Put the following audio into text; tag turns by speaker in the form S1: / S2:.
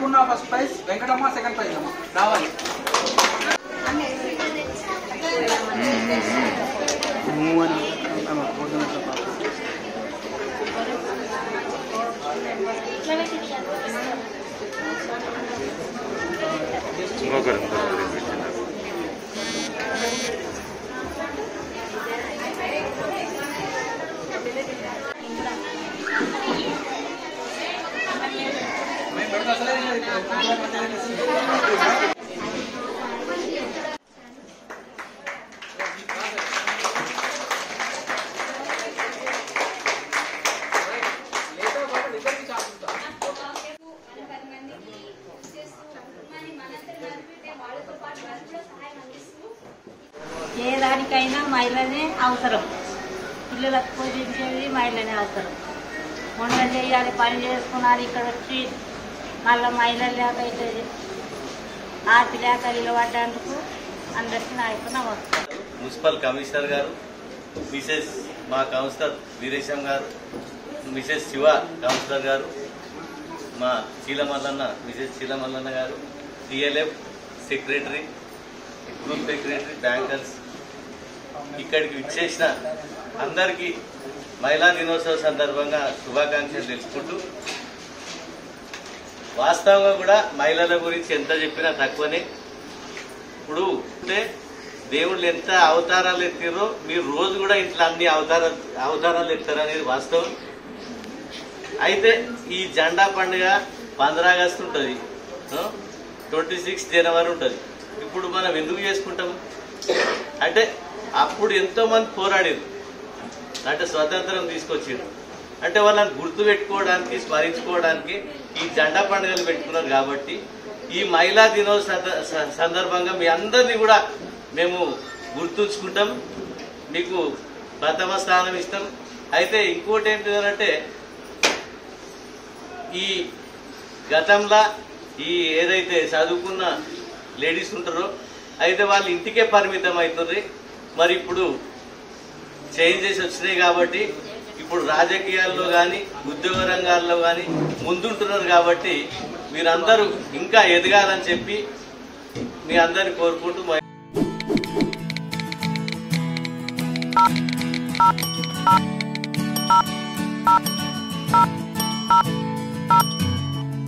S1: Annapurna first prize, Venkatamma second prize అమ్మ రావాలి.
S2: ఏ దానికైనా మహిళనే అవసరం, పిల్లలకు పోషించేది మహిళనే అవసరం. వంట చేయాలి, పని చేసుకున్నాడు, ఇక్కడ వచ్చి మళ్ళీ మహిళలు లేక అయితే ఆర్తి లేక నిలబడ్డందుకు అందరికీ నా యొక్క నమస్కారం.
S3: మున్సిపల్ కమిషనర్ గారు, మిసెస్ మా కౌన్సిలర్ వీరేశం గారు, మిసెస్ శివ కౌన్సిలర్ గారు, మా చీలమల్లన్న మిసెస్ చీలమల్లన్న గారు, TLF secretary, group secretary, bankers, ఇక్కడికి విచ్చేసిన అందరికీ మహిళా దినోత్సవ సందర్భంగా శుభాకాంక్షలు తెలుసుకుంటూ, వాస్తవంగా కూడా మహిళల గురించి ఎంత చెప్పినా తక్కువనే. ఇప్పుడు దేవుళ్ళు ఎంత అవతారాలు ఎత్తారో మీరు రోజు కూడా ఇంట్లో అన్ని అవతారాలు ఎత్తారనేది వాస్తవం. అయితే ఈ జెండా పండుగ 15 ఆగస్టు ఉంటుంది, 26 జనవరి ఉంటుంది. ఇప్పుడు మనం ఎందుకు చేసుకుంటాం అంటే అప్పుడు ఎంతో మంది పోరాడారు, అంటే స్వతంత్రం తీసుకొచ్చారు, అంటే వాళ్ళని గుర్తు పెట్టుకోవడానికి స్మరించుకోవడానికి ఈ జెండా పండుగలు పెట్టుకున్నారు. కాబట్టి ఈ మహిళా దినోత్సవ సందర్భంగా మీ అందరినీ కూడా మేము గుర్తుంచుకుంటాం, మీకు ప్రథమ స్థానం ఇస్తాం. అయితే ఇంకోటి ఏంటిదంటే ఈ గతంలో ఈ ఏదైతే చదువుకున్న లేడీస్ ఉంటారో అయితే వాళ్ళు ఇంటికే పరిమితం అవుతుంది. మరి ఇప్పుడు చేంజెస్ వచ్చినాయి కాబట్టి ఇప్పుడు రాజకీయాల్లో కానీ ఉద్యోగ రంగాల్లో కానీ ముందుంటున్నారు. కాబట్టి మీరందరూ ఇంకా ఎదగాలని చెప్పి మీ అందరిని కోరుకుంటూ